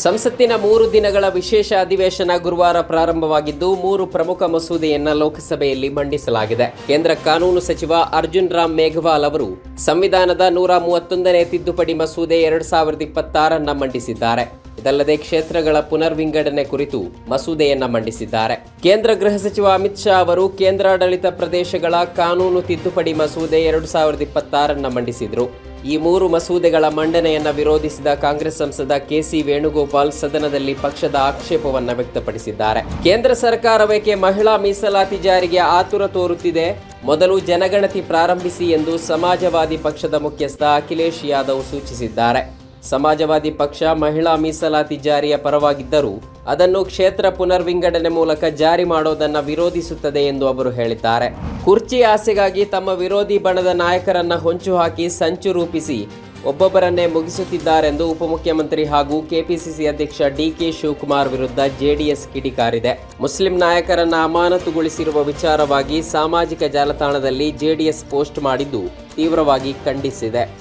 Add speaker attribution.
Speaker 1: ಸಂಸತ್ತಿನ 3 ದಿನಗಳ ವಿಶೇಷ ಅಧಿವೇಶನ ಗುರುವಾರ ಪ್ರಾರಂಭವಾಗಿದ್ದು 3 ಪ್ರಮುಖ ಮಸೂದೆಯನ್ನ ಲೋಕಸಭೆಯಲ್ಲಿ ಮಂಡಿಸಲಾಗಿದೆ. ಕೇಂದ್ರ ಕಾನೂನು ಸಚಿವ ಅರ್ಜುನ್ ರಾಮ್ ಮೇಘವಾಲ್ ಅವರು ಸಂವಿಧಾನದ 131ನೇ ತಿದ್ದುಪಡಿ ಮಸೂದೆ 2026 ಮಂಡಿಸಿದ್ದಾರೆ. ಇದಲ್ಲದೆ ಕ್ಷೇತ್ರಗಳ ಪುನರ್ವಿಂಗಡಣೆ ಕುರಿತು ಮಸೂದೆಯನ್ನ ಮಂಡಿಸಿದ್ದಾರೆ. ಕೇಂದ್ರ ಗೃಹ ಸಚಿವ ಅಮಿತ್ ಶಾ ಅವರು ಕೇಂದ್ರಾಡಳಿತ ಪ್ರದೇಶಗಳ ಕಾನೂನು ತಿದ್ದುಪಡಿ ಮಸೂದೆ 2026 ಮಂಡಿಸಿದರು. ಈ 3 ಮಸೂದೆಗಳ ಮಂಡನೆಯನ್ನ ವಿರೋಧಿಸಿದ ಕಾಂಗ್ರೆಸ್ ಸಂಸದ ಕೆಸಿ ವೇಣುಗೋಪಾಲ್ ಸದನದಲ್ಲಿ ಪಕ್ಷದ ಆಕ್ಷೇಪವನ್ನ ವ್ಯಕ್ತಪಡಿಸಿದ್ದಾರೆ. ಕೇಂದ್ರ ಸರ್ಕಾರವೇಕೆ ಮಹಿಳಾ ಮೀಸಲಾತಿ ಜಾರಿಗೆ ಆತುರ ತೋರುತ್ತಿದೆ, ಮೊದಲು ಜನಗಣತಿ ಪ್ರಾರಂಭಿಸಿ ಎಂದು ಸಮಾಜವಾದಿ ಪಕ್ಷದ ಮುಖ್ಯಸ್ಥ ಅಖಿಲೇಶ್ ಯಾದವ್ ಸೂಚಿಸಿದ್ದಾರೆ. ಸಮಾಜವಾದಿ ಪಕ್ಷ ಮಹಿಳಾ ಮೀಸಲಾತಿ ಜಾರಿಯ ಪರವಾಗಿದ್ದರೂ ಅದನ್ನು ಕ್ಷೇತ್ರ ಪುನರ್ವಿಂಗಡಣೆ ಮೂಲಕ ಜಾರಿ ಮಾಡೋದನ್ನು ವಿರೋಧಿಸುತ್ತದೆ ಎಂದು ಅವರು ಹೇಳಿದ್ದಾರೆ. ಕುರ್ಚಿ ಆಸೆಗಾಗಿ ತಮ್ಮ ವಿರೋಧಿ ಬಣದ ನಾಯಕರನ್ನ ಹೊಂಚು ಹಾಕಿ ಸಂಚು ರೂಪಿಸಿ ಒಬ್ಬೊಬ್ಬರನ್ನೇ ಮುಗಿಸುತ್ತಿದ್ದಾರೆಂದು ಉಪಮುಖ್ಯಮಂತ್ರಿ ಹಾಗೂ ಕೆಪಿಸಿಸಿ ಅಧ್ಯಕ್ಷ ಡಿಕೆ ಶಿವಕುಮಾರ್ ವಿರುದ್ಧ ಜೆಡಿಎಸ್ ಕಿಡಿಕಾರಿದೆ. ಮುಸ್ಲಿಂ ನಾಯಕರನ್ನ ಅಮಾನತುಗೊಳಿಸಿರುವ ವಿಚಾರವಾಗಿ ಸಾಮಾಜಿಕ ಜಾಲತಾಣದಲ್ಲಿ ಜೆಡಿಎಸ್ ಪೋಸ್ಟ್ ಮಾಡಿದ್ದು ತೀವ್ರವಾಗಿ ಖಂಡಿಸಿದೆ.